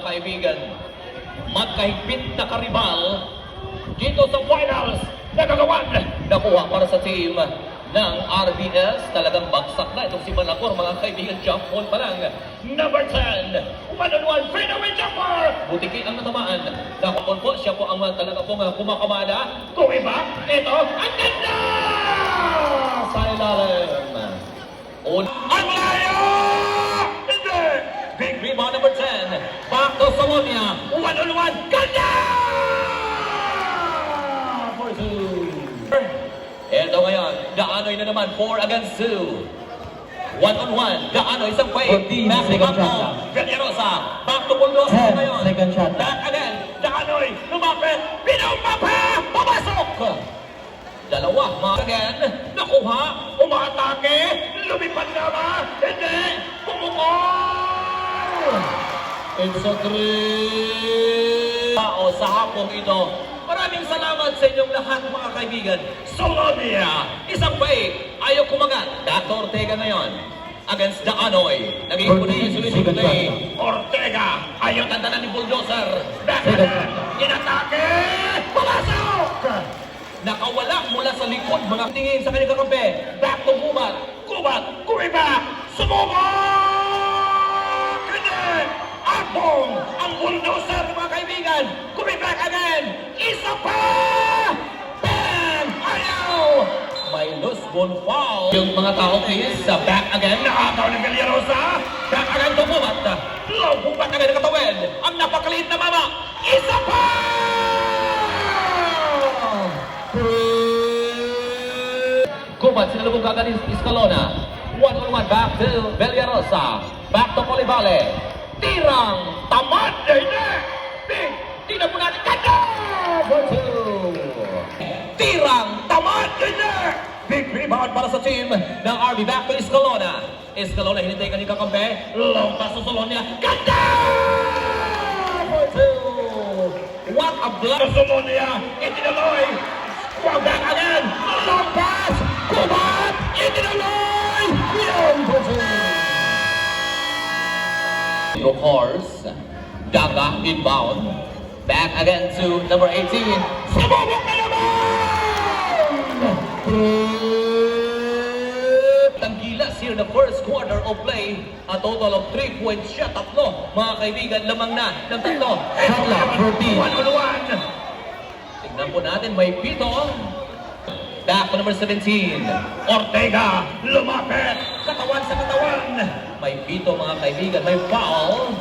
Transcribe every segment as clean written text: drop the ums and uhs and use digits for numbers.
kaibigan. Magkahigpit na karibal dito sa finals. Nagagawan, nakuha para sa team ng RBS. Talagang bagsak na itong si Malacor, mga kaibigan. Jump ball pa lang. Number 10, 1-on-1 fadeaway jumper. Butiki ang natamaan. Nakapon po, siya po ang talaga pong kumakamada. Kung iba, ito, ang ganda! Sa ilalim. Ang layo! Hindi! Big rebound number 10. Back to Salonia. 1-on-1. Ganda! For 2. Ito ngayon, Gaanoy na naman, 4 against 2. 1-on-1, Gaanoy, isang play. Back to Bangko, Villarosa. Back to Bulldozer ngayon. Second shot. Back again, Gaanoy, lumapit, pinumapa, pumasok. Dalawa, again, nakuha, umatake, lumipad na ba? Hindi, pumukol! It's a 3. Tao sa hapong ito. Maraming salamat sa inyong lahat, mga kaibigan. Solonia, isang play, ayaw kumagat. Dato Ortega ngayon against Gaanoy. Naging pulis, sulit play. Ortega, ayaw tandanan ni Bulldozer. Back again, inatake, pumasok! Nakawala mula sa likod, mga tingin sa kanyang kakampi. Back to Kubat. Kubat, kumiba, sumubok! Hindi! Abong ang Bulldozer, mga kaibigan. Kumibak again. Isa pa! Bang! Ayaw! May loose ball foul. Yung mga tao, please, back again. Nakataw ng Villarosa. Back again to Kubat. Low Kubat again ng katawid. Ang napakaliit na mama. Isa pa! Kubat, sinalubong kagad ni Escalona. 1-on-1 back to Villarosa. Back to Polivale. Tirang tamad. Hindi. Big. Tingnan mo natin. Ganda! For 2. Tirang tamad. Hindi. Big rebound para sa team ng RB. Back to Escalona. Escalona, hinintay ka ni kakampi. Long pass to Solonia. Ganda! For 2. What a block. Solonia. Itinaloy. Back again. Long pass. Kubat. Itinaloy. Yung for 2. Of course, Daga inbound. Back again to number 18. Sumubok na naman! Tanggilas here in the first quarter of play. A total of 3 points siya. Tatlo, mga kaibigan, lamang na ng tatlo. Shot 14. 1-on-1. Tignan po natin, may pito. Back to number 17. Ortega, lumapit. Katawan sa katawan. May pito, mga kaibigan. May foul.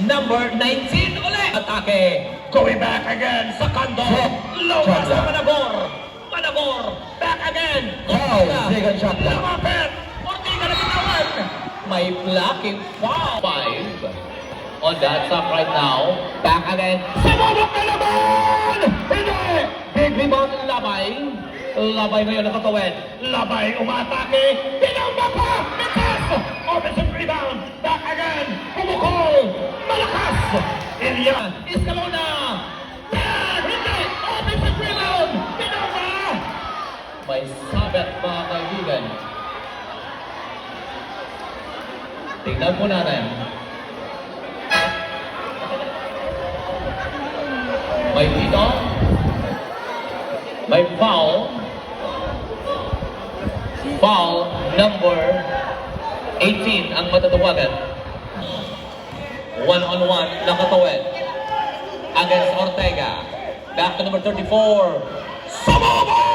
Number 19 ulit. Atake. Going back again sa Kando. Low sa Managor. Managor. Back again. Foul. Second shot. Lumapit. Ortega na katawan. May blocking foul. 5 on that stop right now. Back again. Sumubok na naman! Hindi! Big rebound ng Labay. Labay ngayon nakatawid. Labay umatake. Pinamba pa! Mitas! Offensive rebound. Back again. Pumukol. Malakas. Ilya. Escalona. Hindi! Offensive rebound. Pinamba! May sabit, mga kaibigan. Tingnan po natin. May pito. May foul. Foul number 18 ang matatawagan. 1-on-1 nakatawid against Ortega. Back to number 34. Sumubok!